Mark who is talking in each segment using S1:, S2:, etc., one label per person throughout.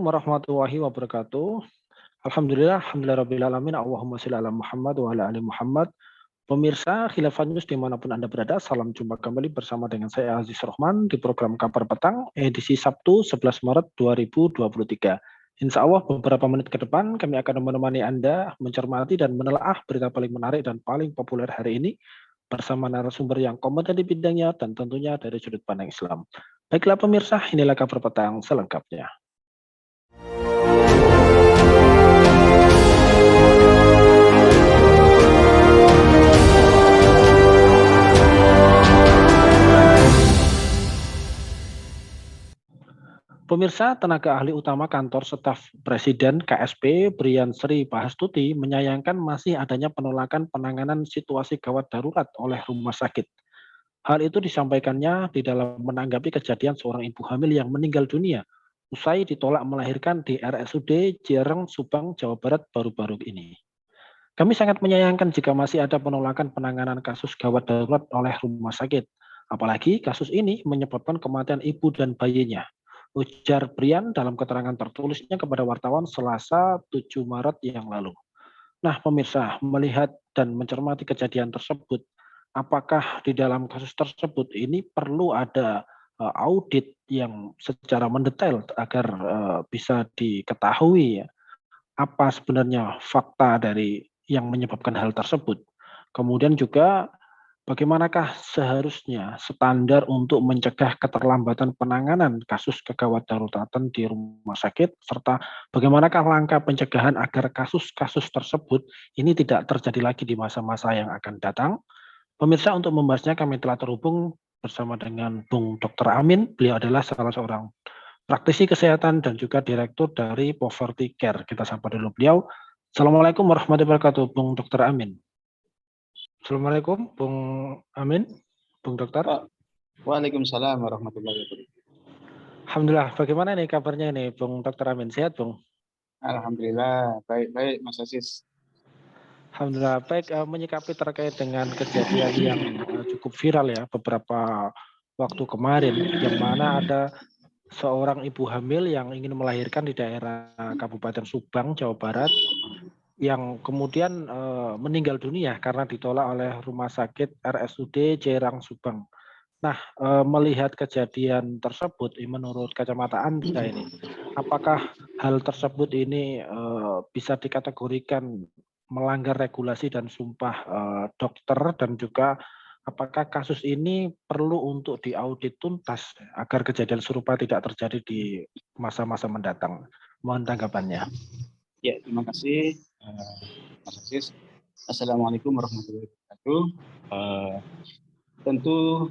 S1: Assalamualaikum warahmatullahi wabarakatuh. Alhamdulillahirrahmanirrahim. Allahumma sholli ala Muhammad wa ala ali Muhammad. Pemirsa Khilafah News dimanapun Anda berada, salam jumpa kembali bersama dengan saya Aziz Rohman di program Kabar Petang edisi Sabtu 11 Maret 2023. Insya Allah beberapa menit ke depan kami akan menemani Anda mencermati dan menelaah berita paling menarik dan paling populer hari ini bersama narasumber yang kompeten di bidangnya dan tentunya dari sudut pandang Islam. Baiklah pemirsa, inilah Kabar Petang selengkapnya. Pemirsa, tenaga ahli utama kantor staf Presiden KSP Brian Sri Pahastuti menyayangkan masih adanya penolakan penanganan situasi gawat darurat oleh rumah sakit. Hal itu disampaikannya di dalam menanggapi kejadian seorang ibu hamil yang meninggal dunia usai ditolak melahirkan di RSUD Jereng, Subang, Jawa Barat baru-baru ini. Kami sangat menyayangkan jika masih ada penolakan penanganan kasus gawat darurat oleh rumah sakit. Apalagi kasus ini menyebabkan kematian ibu dan bayinya. Ujar Brian dalam keterangan tertulisnya kepada wartawan Selasa 7 Maret yang lalu. Nah, pemirsa, melihat dan mencermati kejadian tersebut, apakah di dalam kasus tersebut ini perlu ada audit yang secara mendetail agar bisa diketahui ya, apa sebenarnya fakta dari yang menyebabkan hal tersebut. Kemudian juga bagaimanakah seharusnya standar untuk mencegah keterlambatan penanganan kasus kegawat daruratan di rumah sakit, serta bagaimanakah langkah pencegahan agar kasus-kasus tersebut ini tidak terjadi lagi di masa-masa yang akan datang. Pemirsa, untuk membahasnya kami telah terhubung bersama dengan Bung Dr. Amin. Beliau adalah salah seorang praktisi kesehatan dan juga direktur dari Poverty Care. Kita sapa dulu beliau. Assalamualaikum warahmatullahi wabarakatuh, Bung Dr. Amin. Assalamualaikum, Bung Amin, Bung Dokter.
S2: Waalaikumsalam warahmatullahi wabarakatuh.
S1: Alhamdulillah, bagaimana nih kabarnya ini, Bung Dr. Amin? Sehat, Bung?
S2: Alhamdulillah, baik-baik, Mas Aziz.
S1: Alhamdulillah, baik. Menyikapi terkait dengan kejadian yang cukup viral ya beberapa waktu kemarin, yang mana ada seorang ibu hamil yang ingin melahirkan di daerah Kabupaten Subang, Jawa Barat, yang kemudian meninggal dunia karena ditolak oleh Rumah Sakit RSUD Jerang, Subang. Nah, melihat kejadian tersebut, menurut kacamata Anda ini, apakah hal tersebut ini bisa dikategorikan melanggar regulasi dan sumpah dokter, dan juga apakah kasus ini perlu untuk diaudit tuntas agar kejadian serupa tidak terjadi di masa-masa mendatang? Mohon tanggapannya.
S2: Ya, terima kasih, Mas Aziz. Assalamualaikum warahmatullahi wabarakatuh. Tentu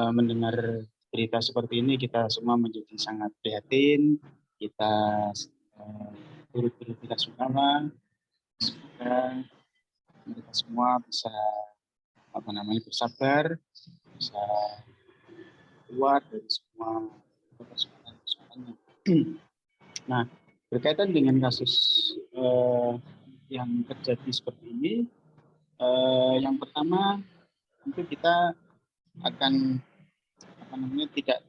S2: mendengar berita seperti ini kita semua menjadi sangat prihatin. Kita turut-turut tidak sungkawa. Semoga mereka semua bisa bersabar, bisa keluar dari semua persoalan-persoalannya. Nah, berkaitan dengan kasus yang terjadi seperti ini, yang pertama tentu kita akan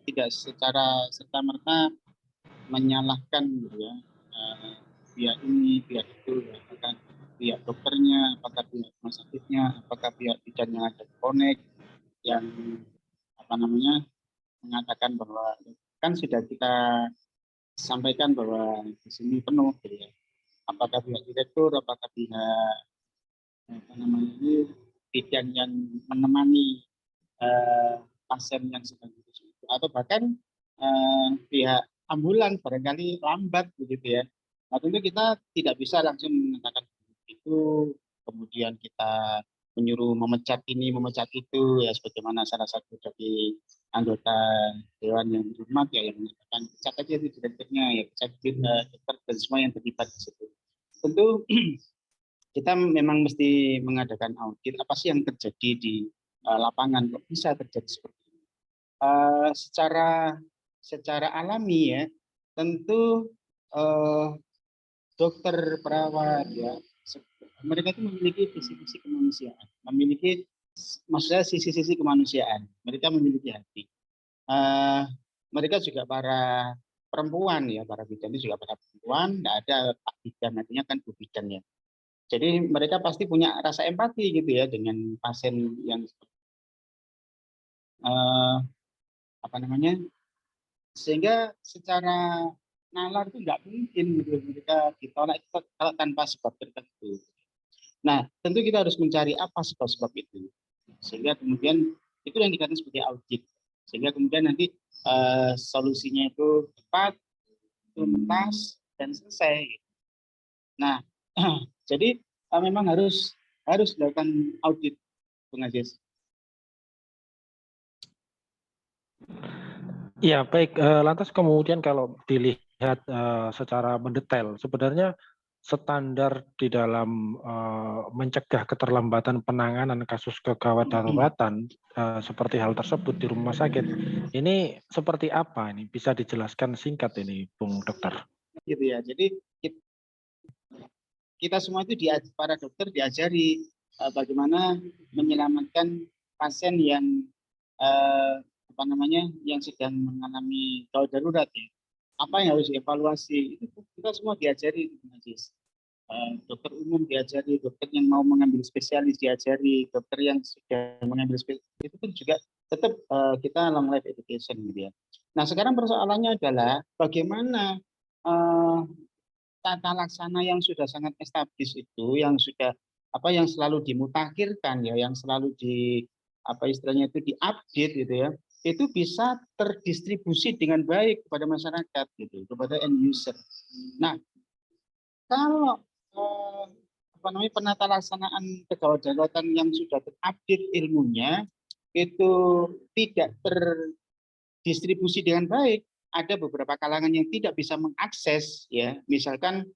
S2: tidak secara serta-merta menyalahkan gitu ya, pihak ini, pihak itu, ya, apakah pihak dokternya, apakah pihak rumah sakitnya, apakah pihak bidan yang ada di Connect yang mengatakan bahwa kan sudah kita sampaikan bahwa di sini penuh gitu ya. Apakah pihak direktur, apakah pihak bidan yang menemani pasien yang sedang itu, atau bahkan pihak ambulan barangkali lambat begitu ya. Nah, tentu kita tidak bisa langsung mengatakan itu, kemudian kita menyuruh memecat ini, memecat itu, ya sebagaimana salah satu dari anggota dewan yang berhormat ya yang mengatakan pecat aja itu direkturnya, ya pecat dokter dan semua yang terlibat di situ. Tentu kita memang mesti mengadakan audit apa sih yang terjadi di lapangan, kok bisa terjadi seperti ini. Secara alami ya, tentu dokter, perawat ya, mereka itu memiliki visi-visi kemanusiaan, memiliki maksudnya sisi-sisi kemanusiaan, mereka memiliki hati. Mereka juga para perempuan ya, para bidan itu juga para perempuan, nggak ada Pak Bidan, artinya kan Bu Bidan ya. Jadi mereka pasti punya rasa empati gitu ya dengan pasien yang eh, apa namanya, sehingga secara nalar itu nggak mungkin gitu mereka ditolak itu kalau tanpa sebab tertentu. Nah, tentu kita harus mencari apa sebab-sebab itu, sehingga kemudian itu yang dikatakan sebagai audit, sehingga kemudian nanti solusinya itu tepat, tuntas, dan selesai. Nah, jadi memang harus dilakukan audit, Bung Aziz.
S1: Ya, baik. Lantas kemudian kalau dilihat secara mendetail, sebenarnya standar di dalam mencegah keterlambatan penanganan kasus kegawat daruratan seperti hal tersebut di rumah sakit, ini seperti apa ini? Bisa dijelaskan singkat ini, Bung Dokter?
S2: Gitu ya. Jadi kita semua itu para dokter diajari bagaimana menyelamatkan pasien yang apa namanya, yang sedang mengalami gawat darurat ya. Apa yang harus dievaluasi itu kita semua diajari, Majis. Dokter umum diajari, dokter yang mau mengambil spesialis diajari, dokter yang sudah mengambil spesialis itu pun juga tetap kita long life education gitu ya. Nah sekarang persoalannya adalah bagaimana tata laksana yang sudah sangat established itu, yang sudah yang selalu dimutakhirkan ya, yang selalu di istilahnya itu diupdate gitu ya, itu bisa terdistribusi dengan baik kepada masyarakat gitu, kepada end user. Nah, kalau penata laksanaan kegawat daruratan yang sudah terupdate ilmunya itu tidak terdistribusi dengan baik, ada beberapa kalangan yang tidak bisa mengakses ya, misalkan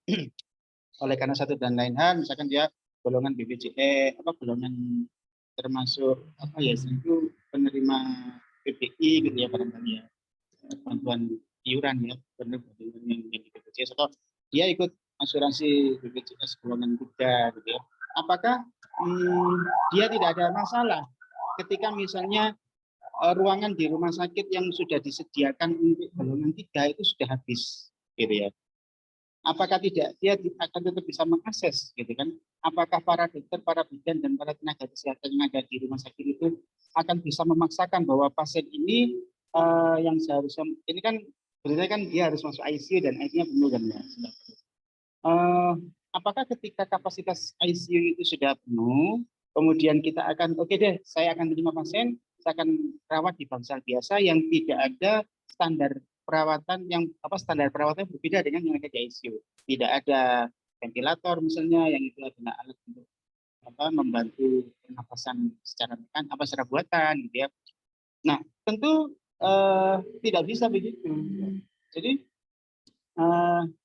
S2: oleh karena satu dan lain hal, misalkan dia golongan BPJS, golongan termasuk itu penerima PPI gitu ya, barangkali ya, bantuan iuran ya, bantuan yang di BPJS, atau dia ikut asuransi BPJS golongan 3 gitu ya. Apakah dia tidak ada masalah ketika misalnya ruangan di rumah sakit yang sudah disediakan untuk golongan 3 itu sudah habis gitu ya? Apakah tidak dia akan tetap bisa mengakses gitu kan? Apakah para dokter, para bidan, dan para tenaga kesehatan yang ada di rumah sakit itu akan bisa memaksakan bahwa pasien ini yang seharusnya ini kan sebenarnya kan dia harus masuk ICU dan ICU-nya penuh kan ya. Apakah ketika kapasitas ICU itu sudah penuh, kemudian kita akan oke deh, saya akan terima pasien, saya akan rawat di bangsal biasa yang tidak ada standar perawatan yang standar perawatan berbeda dengan yang ada di ICU. Tidak ada ventilator misalnya, yang itu adalah alat untuk membantu pernapasan secara buatan gitu ya. Nah, tentu tidak bisa begitu. Jadi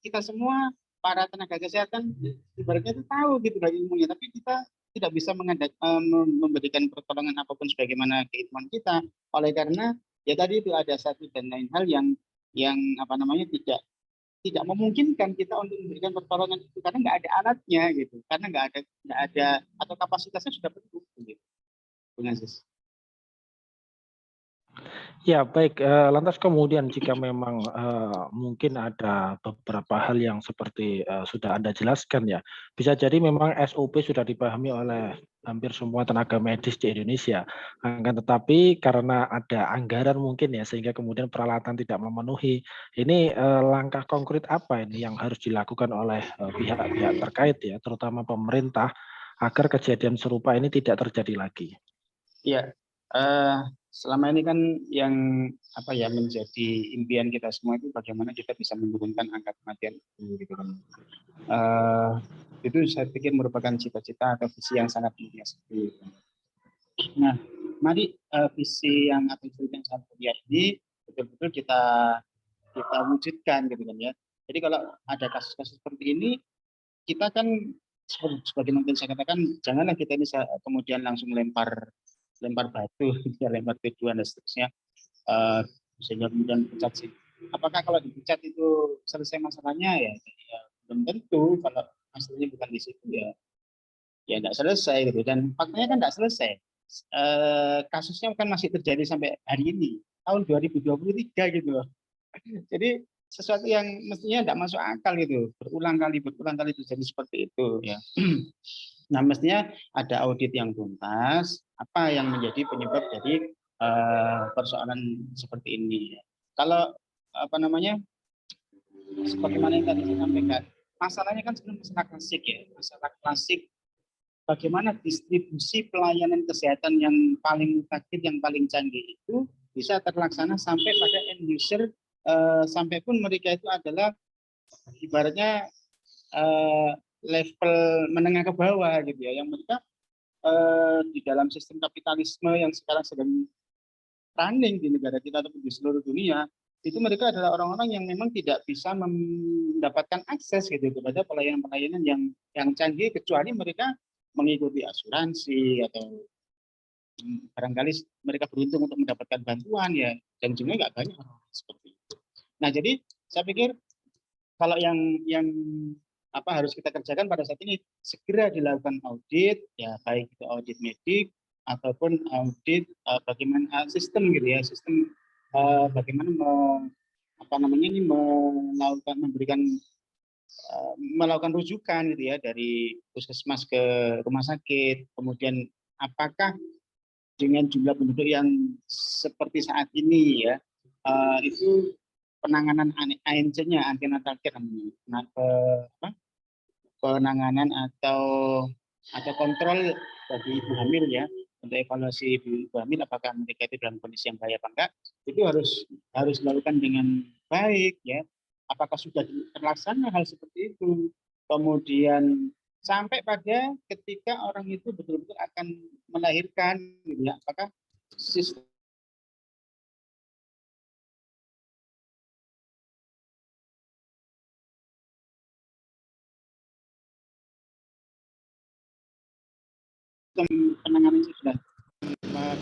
S2: kita semua para tenaga kesehatan ibaratnya itu tahu gitu dari ilmunya, tapi kita tidak bisa memberikan pertolongan apapun sebagaimana keilmuan kita, oleh karena ya tadi itu ada satu dan lain hal yang tidak memungkinkan kita untuk memberikan pertolongan itu karena nggak ada alatnya gitu, karena nggak ada atau kapasitasnya sudah penuh gitu. Bung Aziz.
S1: Ya, baik. Lantas kemudian jika memang mungkin ada beberapa hal yang seperti sudah Anda jelaskan ya, bisa jadi memang SOP sudah dipahami oleh hampir semua tenaga medis di Indonesia. Akan tetapi karena ada anggaran mungkin ya, sehingga kemudian peralatan tidak memenuhi. Ini langkah konkret apa ini yang harus dilakukan oleh pihak-pihak terkait ya, terutama pemerintah, agar kejadian serupa ini tidak terjadi lagi?
S2: Iya, selama ini kan yang menjadi impian kita semua itu bagaimana kita bisa menurunkan angka kematian itu gitu kan. Itu saya pikir merupakan cita-cita atau visi yang sangat mulia sekali. Nah, mari visi yang sangat mulia ini betul-betul kita wujudkan gitu kan ya. Jadi kalau ada kasus-kasus seperti ini, kita kan sebagai mungkin saya katakan, janganlah kita ini kemudian langsung lempar batu, lempar tujuan dan seterusnya, sehingga kemudian dipecat sih. Apakah kalau dipecat itu selesai masalahnya ya belum tentu. Kalau masalahnya bukan di situ ya tidak selesai gitu. Dan faktanya kan tidak selesai. Kasusnya kan masih terjadi sampai hari ini, tahun 2023 gitu loh. Jadi sesuatu yang mestinya tidak masuk akal gitu, berulang kali terjadi seperti itu ya. Nah, mestinya ada audit yang tuntas, apa yang menjadi penyebab dari persoalan seperti ini. Kalau apa namanya, sebagaimana yang tadi saya sampaikan, masalahnya kan sebenarnya masalah klasik ya, masalah klasik bagaimana distribusi pelayanan kesehatan yang paling mutakhir, yang paling canggih itu bisa terlaksana sampai pada end user, sampai pun mereka itu adalah ibaratnya level menengah ke bawah gitu ya, yang mereka di dalam sistem kapitalisme yang sekarang sedang running di negara kita ataupun di seluruh dunia, itu mereka adalah orang-orang yang memang tidak bisa mendapatkan akses gitu kepada pelayanan-pelayanan yang canggih, kecuali mereka mengikuti asuransi atau barangkali mereka beruntung untuk mendapatkan bantuan ya, dan jumlahnya nggak banyak orang seperti itu. Nah, jadi saya pikir kalau yang apa harus kita kerjakan pada saat ini, segera dilakukan audit ya, baik itu audit medik ataupun audit bagaimana sistem gitu ya, sistem bagaimana apa namanya ini melakukan rujukan gitu ya, dari puskesmas ke rumah sakit, kemudian apakah dengan jumlah penduduk yang seperti saat ini ya, itu penanganan ANC-nya, antenatal care, penanganan atau kontrol bagi ibu hamil ya, untuk evaluasi ibu hamil apakah mereka itu dalam kondisi yang bahaya apa enggak, itu harus dilakukan dengan baik ya. Apakah sudah terlaksana hal seperti itu, kemudian sampai pada ketika orang itu betul-betul akan melahirkan gitu ya, apakah sistem penanganan itu sudah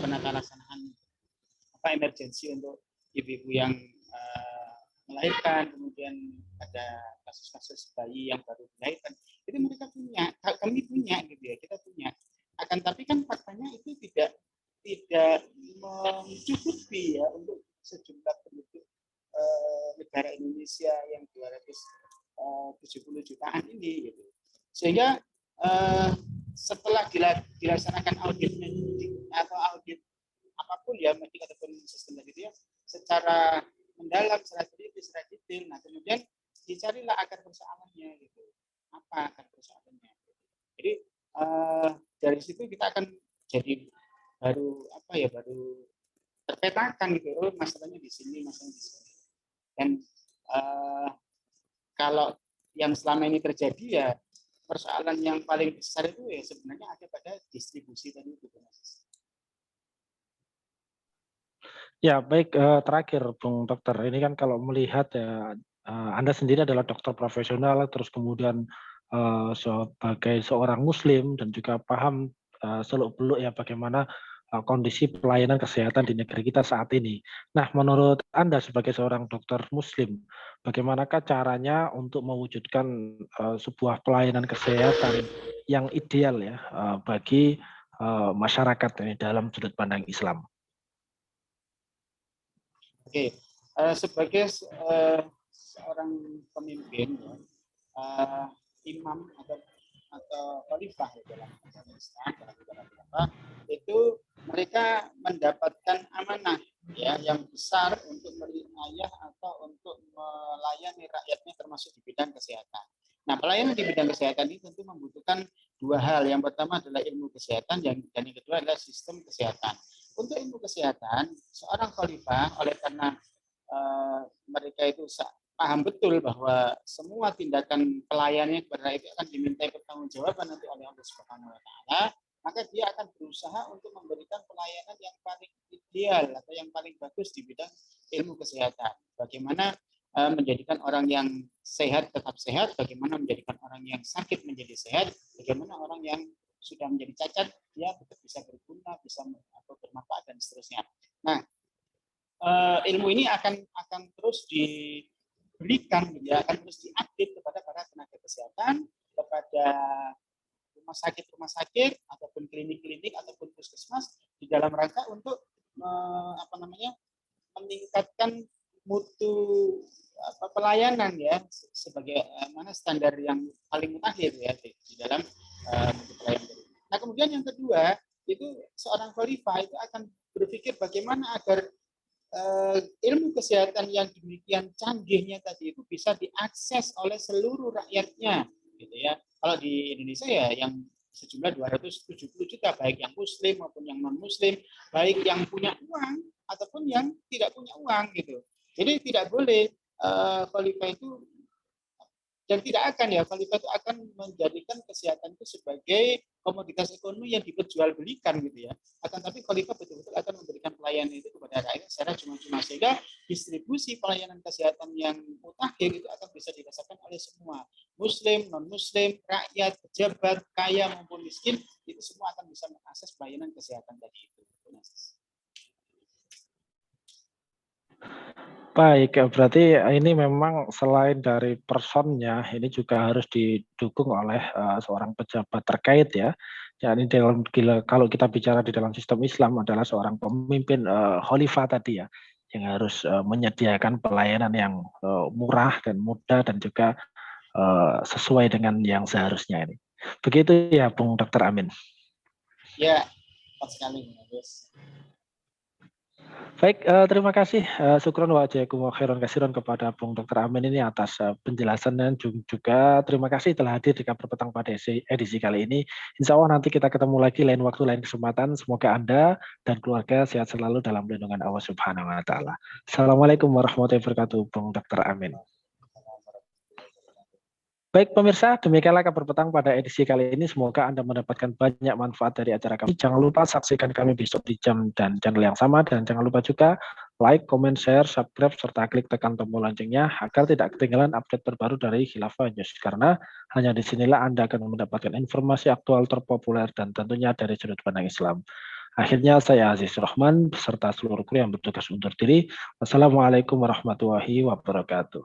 S2: penata laksanaan apa emergensi untuk ibu-ibu yang melahirkan, kemudian ada kasus-kasus bayi yang baru dilahirkan, itu mereka punya, kami punya gitu ya, kita punya. Akan tapi kan faktanya itu tidak mencukupi ya untuk sejumlah penduduk negara Indonesia yang 270 jutaan ini gitu. Sehingga setelah dilaksanakan audit atau audit apapun ya, medik ataupun sistem gitu ya, secara mendalam, secara teliti, secara detail, nah kemudian dicarilah akar persoalannya gitu, apa akar persoalannya. Jadi dari situ kita akan jadi baru terpetakan gitu, oh masalahnya di sini, masalahnya di sini. Dan kalau yang selama ini terjadi ya, persoalan yang paling besar itu ya sebenarnya ada pada distribusi tadi itu.
S1: Ya, baik, terakhir Bung Dokter, ini kan kalau melihat ya, Anda sendiri adalah dokter profesional, terus kemudian sebagai seorang muslim dan juga paham seluk-beluk ya bagaimana kondisi pelayanan kesehatan di negeri kita saat ini. Nah, menurut Anda sebagai seorang dokter muslim, bagaimanakah caranya untuk mewujudkan sebuah pelayanan kesehatan yang ideal ya bagi masyarakat ini dalam sudut pandang Islam?
S2: Oke, sebagai seorang pemimpin, imam atau khalifah dalam agama Islam, dalam agama itu mereka mendapatkan amanah ya yang besar untuk meriayah atau untuk melayani rakyatnya, termasuk di bidang kesehatan. Nah, pelayanan di bidang kesehatan ini tentu membutuhkan dua hal. Yang pertama adalah ilmu kesehatan, dan yang kedua adalah sistem kesehatan. Untuk ilmu kesehatan, seorang khalifah oleh karena mereka itu paham betul bahwa semua tindakan pelayannya kepada rakyat akan dimintai pertanggungjawaban nanti oleh Allah Subhanahu wa taala, maka dia akan berusaha untuk memberikan pelayanan yang paling ideal atau yang paling bagus di bidang ilmu kesehatan. Bagaimana menjadikan orang yang sehat tetap sehat, bagaimana menjadikan orang yang sakit menjadi sehat, bagaimana orang yang sudah menjadi cacat dia tetap bisa berguna, bisa atau bermanfaat dan seterusnya. Nah, ilmu ini akan terus diberikan, ya, akan terus diupdate kepada para tenaga kesehatan, kepada rumah sakit ataupun klinik-klinik ataupun puskesmas di dalam rangka untuk meningkatkan mutu pelayanan ya sebagai mana standar yang paling mutakhir ya di dalam mutu pelayanan. Nah kemudian yang kedua itu seorang khalifah itu akan berpikir bagaimana agar ilmu kesehatan yang demikian canggihnya tadi itu bisa diakses oleh seluruh rakyatnya, gitu ya. Kalau di Indonesia ya yang sejumlah 270 juta, baik yang muslim maupun yang non muslim, baik yang punya uang ataupun yang tidak punya uang, gitu. Jadi tidak boleh khalifah itu, dan tidak akan ya, khalifah itu akan menjadikan kesehatan itu sebagai komoditas ekonomi yang diperjualbelikan gitu ya. Akan tapi khalifah betul-betul akan memberikan pelayanan itu kepada rakyat secara cuma-cuma, sehingga distribusi pelayanan kesehatan yang mutakhir itu akan bisa dirasakan oleh semua, muslim, non muslim, rakyat, pejabat, kaya maupun miskin, itu semua akan bisa mengakses pelayanan kesehatan tadi itu.
S1: Baik, berarti ini memang selain dari personnya, ini juga harus didukung oleh seorang pejabat terkait ya. Yakni kalau kita bicara di dalam sistem Islam adalah seorang pemimpin khalifah tadi ya, yang harus menyediakan pelayanan yang murah dan mudah dan juga sesuai dengan yang seharusnya ini. Begitu ya, Bung Dr. Amin.
S2: Ya, tepat sekali, Mas.
S1: Baik, terima kasih syukron wa jazakumullahu khairan katsiran kepada Bung Dr. Amin ini atas penjelasan dan juga terima kasih telah hadir di Kabar Petang pada edisi kali ini. Insya Allah nanti kita ketemu lagi lain waktu, lain kesempatan. Semoga Anda dan keluarga sehat selalu dalam lindungan Allah Subhanahu wa taala. Assalamualaikum warahmatullahi wabarakatuh, Bung Dr. Amin. Baik pemirsa, demikianlah Kabar Petang pada edisi kali ini. Semoga Anda mendapatkan banyak manfaat dari acara kami. Jangan lupa saksikan kami besok di jam dan channel yang sama. Dan jangan lupa juga like, comment, share, subscribe, serta klik tekan tombol loncengnya agar tidak ketinggalan update terbaru dari Khilafah News. Karena hanya disinilah Anda akan mendapatkan informasi aktual terpopuler dan tentunya dari sudut pandang Islam. Akhirnya saya Aziz Rahman beserta seluruh kru yang bertugas undur diri. Wassalamualaikum warahmatullahi wabarakatuh.